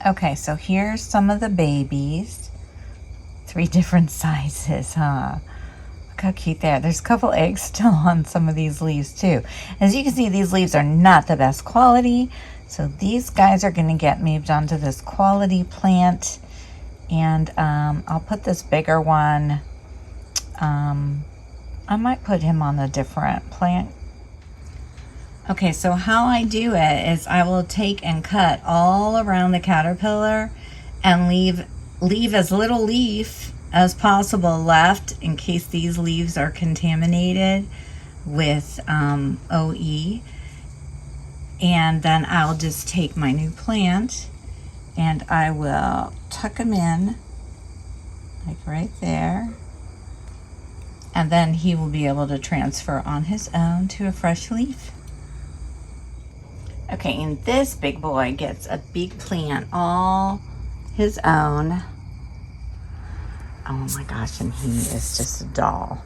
Okay, so here's some of the babies. 3 different sizes, huh? Look how cute they are. There's a couple eggs still on some of these leaves too. As you can see, these leaves are not the best quality. So these guys are going to get moved onto this quality plant. And I'll put this bigger one. I might put him on a different plant. Okay, so how I do it is I will take and cut all around the caterpillar and leave as little leaf as possible left in case these leaves are contaminated with OE. And then I'll just take my new plant and I will tuck him in, like right there. And then he will be able to transfer on his own to a fresh leaf. Okay, and this big boy gets a big plant all his own. Oh my gosh, and he is just a doll.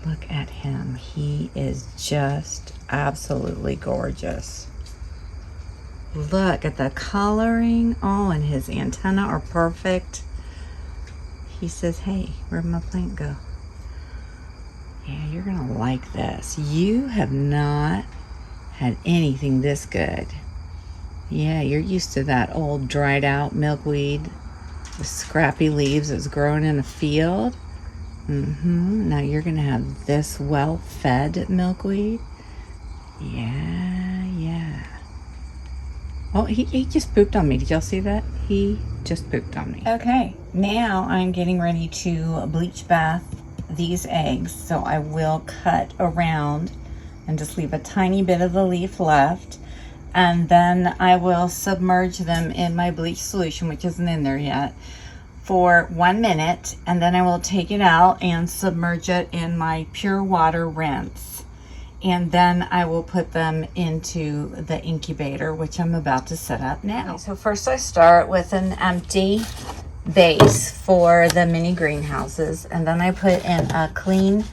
Look at him. He is just absolutely gorgeous. Look at the coloring. Oh, and his antennae are perfect. He says, hey, where'd my plant go? Yeah, you're gonna like this. You have not had anything this good. Yeah, you're used to that old dried out milkweed with scrappy leaves that's growing in a field. Now you're gonna have this well-fed milkweed. Yeah. Oh, he just pooped on me. Did y'all see that? He just pooped on me. Okay, now I'm getting ready to bleach bath these eggs. So I will cut around and just leave a tiny bit of the leaf left. And then I will submerge them in my bleach solution, which isn't in there yet, for 1 minute. And then I will take it out and submerge it in my pure water rinse. And then I will put them into the incubator, which I'm about to set up now. Okay, so first I start with an empty base for the mini greenhouses. And then I put in a clean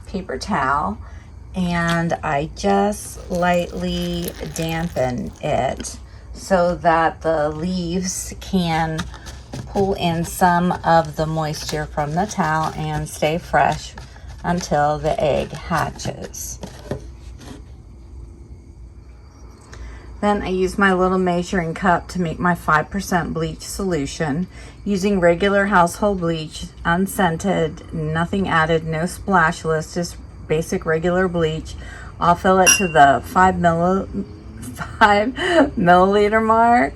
paper towel. And I just lightly dampen it so that the leaves can pull in some of the moisture from the towel and stay fresh until the egg hatches. Then I use my little measuring cup to make my 5% bleach solution using regular household bleach, unscented, nothing added, no splashless, just basic regular bleach. I'll fill it to the 5 milliliter mark,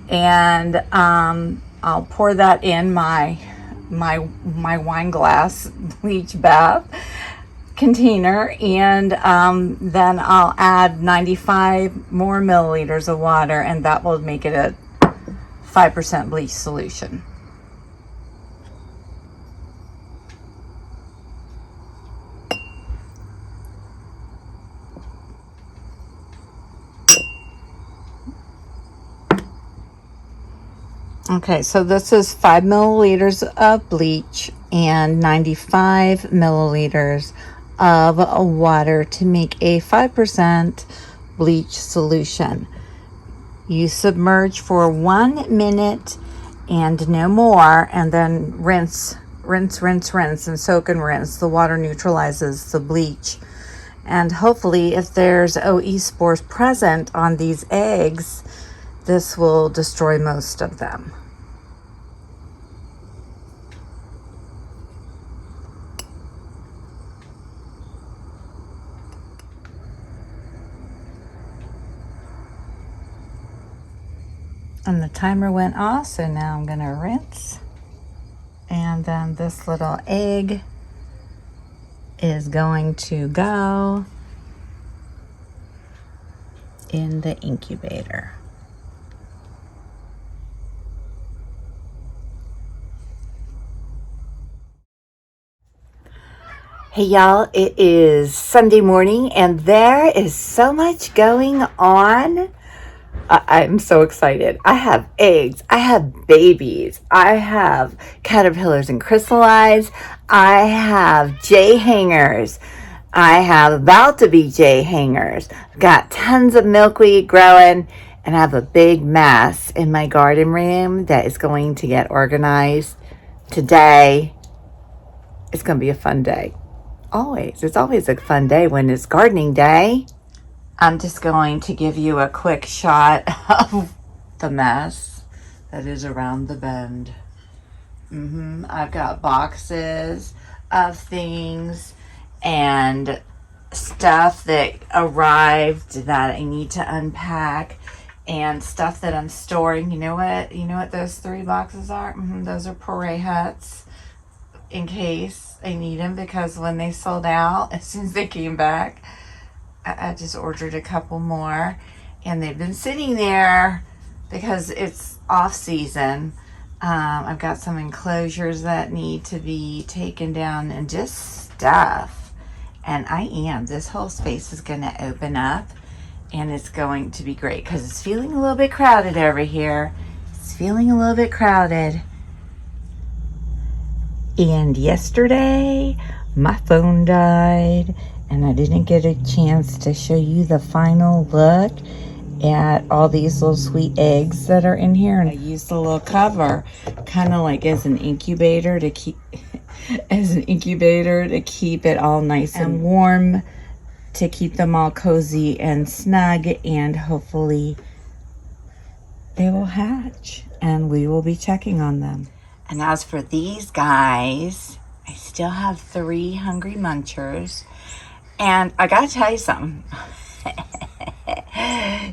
and I'll pour that in my wine glass bleach bath container, and then I'll add 95 more milliliters of water, and that will make it a 5% bleach solution. Okay, so this is 5 milliliters of bleach and 95 milliliters of water to make a 5% bleach solution. You submerge for 1 minute and no more, and then rinse, and soak and rinse. The water neutralizes the bleach. And hopefully, if there's OE spores present on these eggs, this will destroy most of them. And the timer went off, so now I'm gonna rinse. And then this little egg is going to go in the incubator. Hey y'all, it is Sunday morning and there is so much going on. I'm so excited. I have eggs, I have babies, I have caterpillars and chrysalides, I have J hangers, I have about to be J hangers. I've got tons of milkweed growing, And I have a big mess in my garden room that is going to get organized today. It's going to be a fun day. Always. It's always a fun day when it's gardening day. I'm just going to give you a quick shot of the mess that is around the bend. I've got boxes of things and stuff that arrived that I need to unpack, and stuff that I'm storing. You know what those 3 boxes are? Those are Puree Huts, in case I need them, because when they sold out, as soon as they came back, I just ordered a couple more, and they've been sitting there because it's off season. I've got some enclosures that need to be taken down and just stuff. And this whole space is going to open up, and it's going to be great because it's feeling a little bit crowded over here. It's feeling a little bit crowded. And yesterday, my phone died, and I didn't get a chance to show you the final look at all these little sweet eggs that are in here. And I used the little cover kind of like as an incubator to keep it all nice and warm, to keep them all cozy and snug, and hopefully they will hatch and we will be checking on them. And as for these guys, I still have 3 hungry munchers, and I gotta tell you something.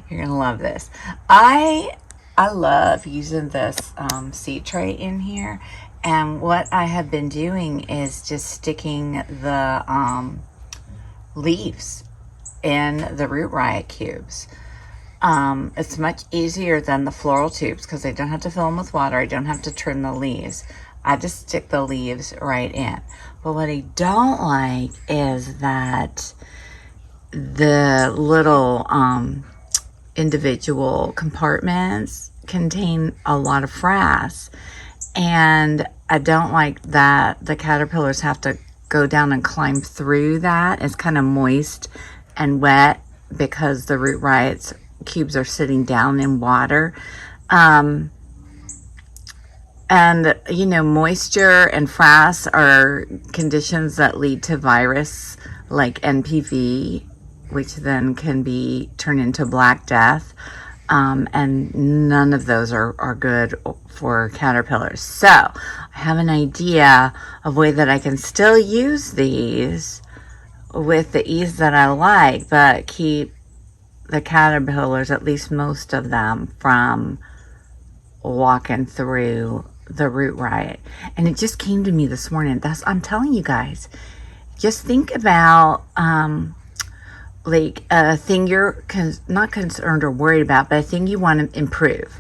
You're gonna love this. I love using this seed tray in here, and what I have been doing is just sticking the leaves in the root riot cubes. It's much easier than the floral tubes because I don't have to fill them with water. I don't have to trim the leaves. I just stick the leaves right in. But what I don't like is that the little individual compartments contain a lot of frass, and I don't like that the caterpillars have to go down and climb through that. It's kind of moist and wet because the root riots cubes are sitting down in water. And moisture and frass are conditions that lead to virus like NPV, which then can be turned into Black Death. And none of those are good for caterpillars. So I have an idea of a way that I can still use these with the ease that I like, but keep the caterpillars, at least most of them, from walking through the root riot. And it just came to me this morning. I'm telling you guys, just think about like a thing you're not concerned or worried about, but a thing you want to improve.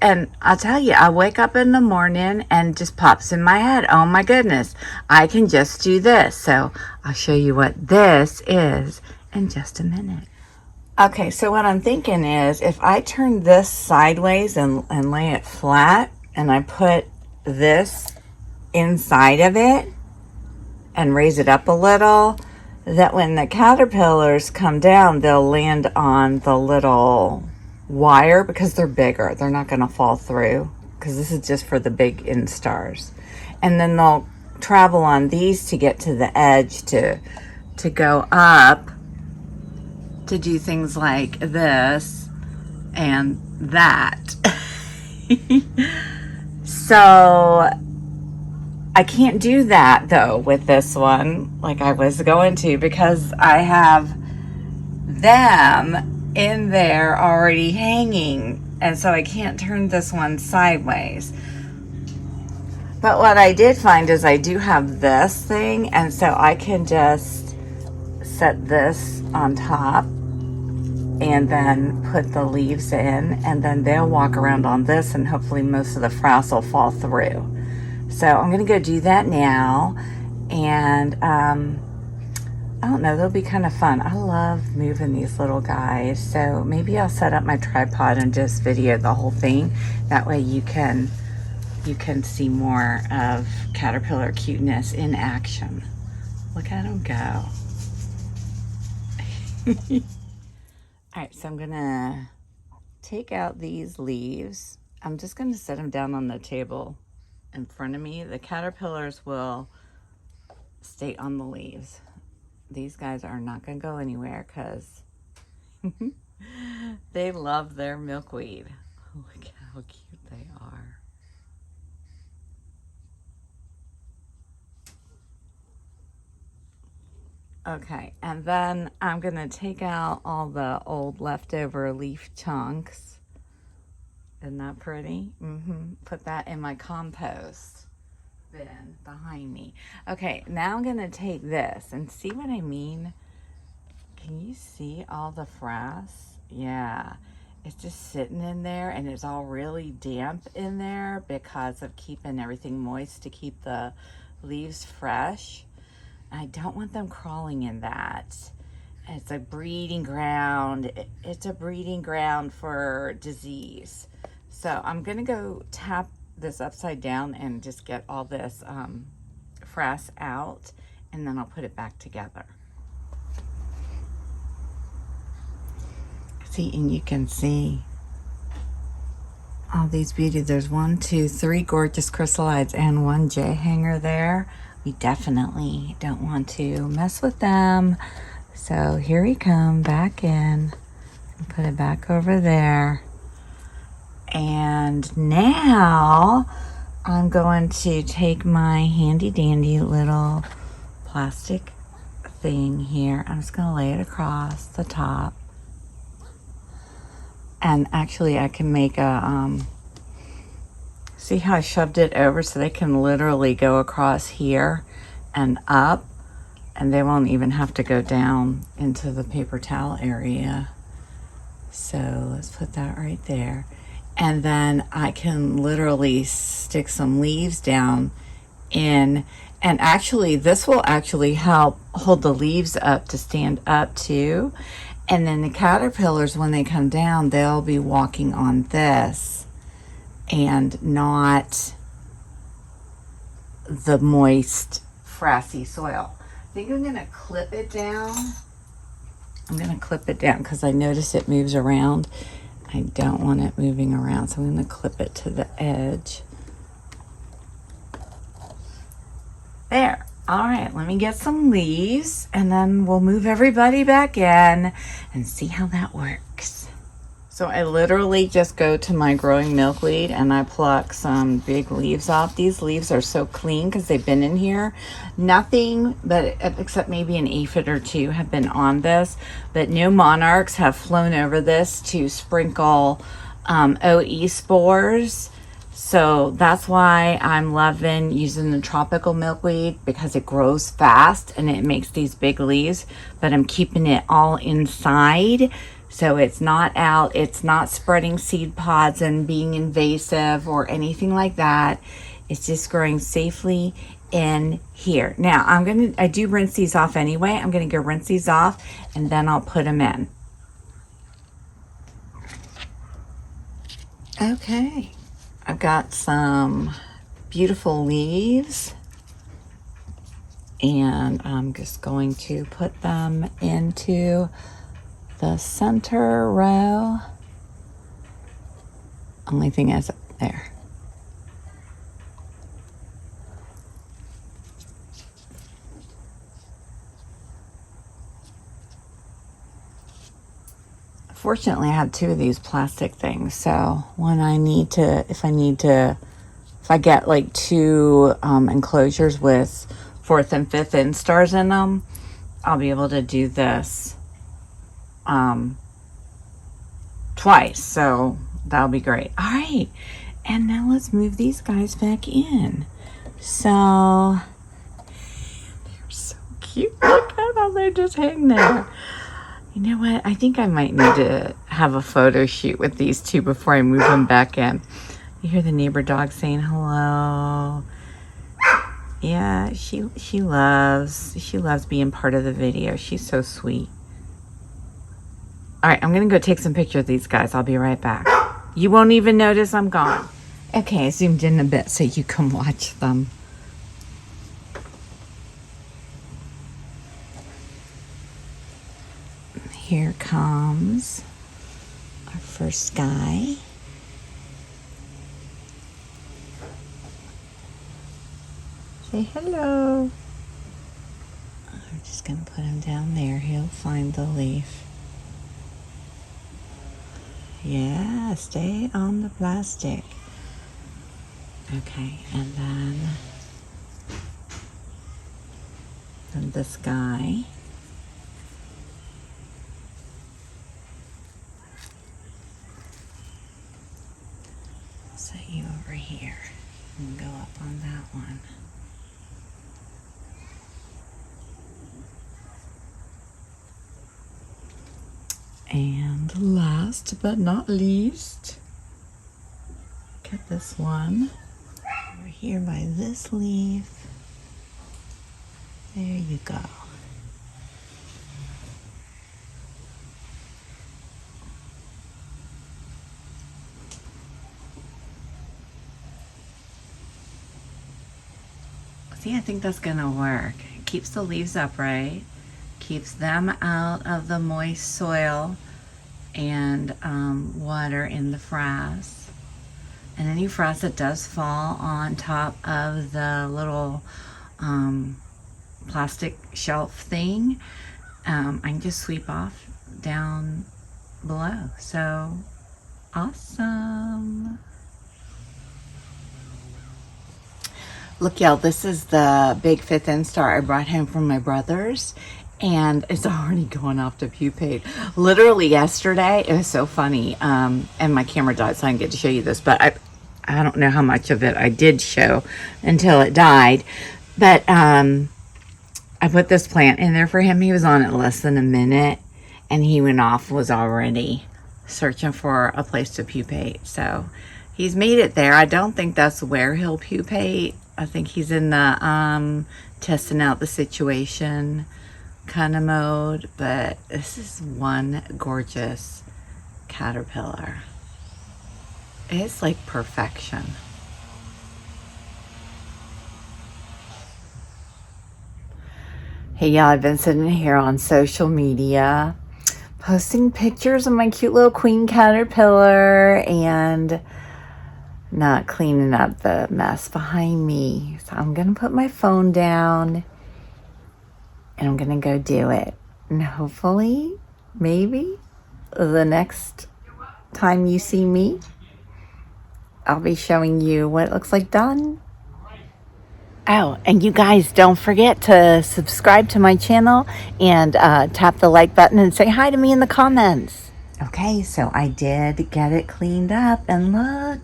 And I'll tell you, I wake up in the morning and just pops in my head, oh my goodness, I can just do this. So I'll show you what this is in just a minute. Okay, so what I'm thinking is, if I turn this sideways and lay it flat, and I put this inside of it and raise it up a little, that when the caterpillars come down, they'll land on the little wire because they're bigger. They're not going to fall through because this is just for the big instars. And then they'll travel on these to get to the edge to go up, to do things like this and that. So I can't do that though with this one like I was going to, because I have them in there already hanging, and so I can't turn this one sideways. But what I did find is I do have this thing, and so I can just set this on top and then put the leaves in, and then they'll walk around on this, and hopefully most of the frass will fall through. So I'm gonna go do that now, and I don't know, they'll be kind of fun. I love moving these little guys, so maybe I'll set up my tripod and just video the whole thing. That way you can see more of caterpillar cuteness in action. Look at them go. All right, so I'm gonna take out these leaves. I'm just gonna set them down on the table in front of me. The caterpillars will stay on the leaves. These guys are not gonna go anywhere because they love their milkweed. Look how cute they are. Okay, and then I'm gonna take out all the old leftover leaf chunks. Isn't that pretty? Put that in my compost bin behind me. Okay, now I'm gonna take this and see what I mean. Can you see all the frass? Yeah, it's just sitting in there and it's all really damp in there because of keeping everything moist to keep the leaves fresh. I don't want them crawling in that. It's a breeding ground. It's a breeding ground for disease. So I'm gonna go tap this upside down and just get all this frass out, and then I'll put it back together. See, and you can see all these beauties. There's 1, 2, 3 gorgeous chrysalides and 1 J hanger there. We definitely don't want to mess with them. So here we come back in. Put it back over there. And now I'm going to take my handy dandy little plastic thing here. I'm just going to lay it across the top. And actually I can make a, see how I shoved it over so they can literally go across here and up, and they won't even have to go down into the paper towel area. So let's put that right there. And then I can literally stick some leaves down in, and actually this will actually help hold the leaves up to stand up too. And then the caterpillars, when they come down, they'll be walking on this and not the moist, frassy soil. I think I'm gonna clip it down. I'm gonna clip it down because I notice it moves around. I don't want it moving around, so I'm gonna clip it to the edge. There. All right, let me get some leaves and then we'll move everybody back in and see how that works. So I literally just go to my growing milkweed and I pluck some big leaves off. These leaves are so clean because they've been in here. Nothing but, except maybe an aphid or 2 have been on this, but no monarchs have flown over this to sprinkle OE spores. So that's why I'm loving using the tropical milkweed, because it grows fast and it makes these big leaves, but I'm keeping it all inside. So it's not out, it's not spreading seed pods and being invasive or anything like that. It's just growing safely in here. Now I do rinse these off anyway. I'm gonna go rinse these off and then I'll put them in. Okay. I've got some beautiful leaves and I'm just going to put them into the center row. Only thing is there. Fortunately, I have 2 of these plastic things, so when if I get like 2 enclosures with 4th and 5th instars in them, I'll be able to do this twice, so that'll be great. All right, and now let's move these guys back in. So they're so cute. Look at how they're just hanging there. You know what? I think I might need to have a photo shoot with these 2 before I move them back in. You hear the neighbor dog saying hello. Yeah, she loves being part of the video. She's so sweet. All right, I'm gonna go take some pictures of these guys. I'll be right back. You won't even notice I'm gone. Okay, I zoomed in a bit so you can watch them. here comes our first guy. Say hello. I'm just going to put him down there. He'll find the leaf. Yeah, stay on the plastic. Okay, and then this guy. I'll set you over here and go up on that one. And last but not least, get this one over here by this leaf. There you go. See, I think that's gonna work. It keeps the leaves upright, keeps them out of the moist soil and water in the frass. And any frass that does fall on top of the little plastic shelf thing, I can just sweep off down below. So awesome. Look, y'all, this is the big 5th instar I brought home from my brother's, and it's already going off to pupate. Literally yesterday, it was so funny, and my camera died, so I didn't get to show you this, but I don't know how much of it I did show until it died, but I put this plant in there for him. He was on it less than a minute, and he went off, was already searching for a place to pupate, so he's made it there. I don't think that's where he'll pupate. I think he's in the testing out the situation kind of mode, but this is one gorgeous caterpillar. It's like perfection. Hey y'all, I've been sitting here on social media posting pictures of my cute little queen caterpillar and not cleaning up the mess behind me. So I'm gonna put my phone down and I'm gonna go do it. And hopefully, maybe, the next time you see me, I'll be showing you what it looks like done. Oh, and you guys don't forget to subscribe to my channel and tap the like button and say hi to me in the comments. Okay, so I did get it cleaned up and look.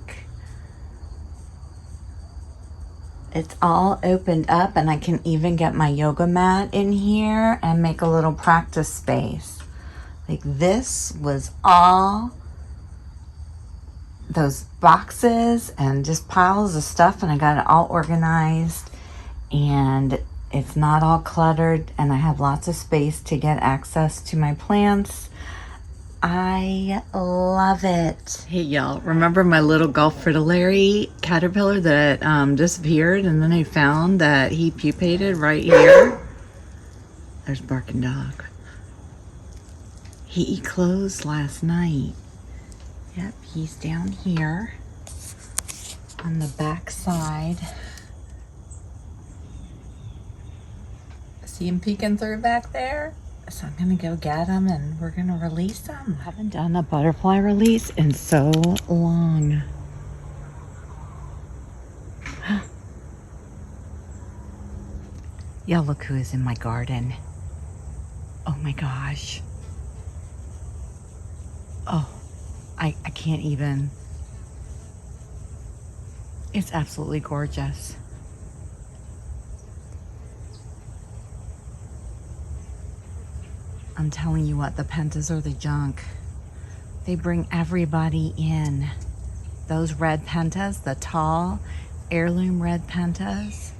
It's all opened up and I can even get my yoga mat in here and make a little practice space. Like this was all those boxes and just piles of stuff, and I got it all organized and it's not all cluttered and I have lots of space to get access to my plants. I love it. Hey y'all, remember my little Gulf fritillary caterpillar that disappeared, and then I found that he pupated right here? There's barking dog. He eclosed last night. Yep, he's down here on the back side. See him peeking through back there? So I'm gonna go get him and we're gonna release him. I haven't done a butterfly release in so long. Yeah, look who is in my garden. Oh my gosh. Oh, I can't even. It's absolutely gorgeous. I'm telling you what, the pentas are the junk. They bring everybody in. Those red pentas, the tall heirloom red pentas,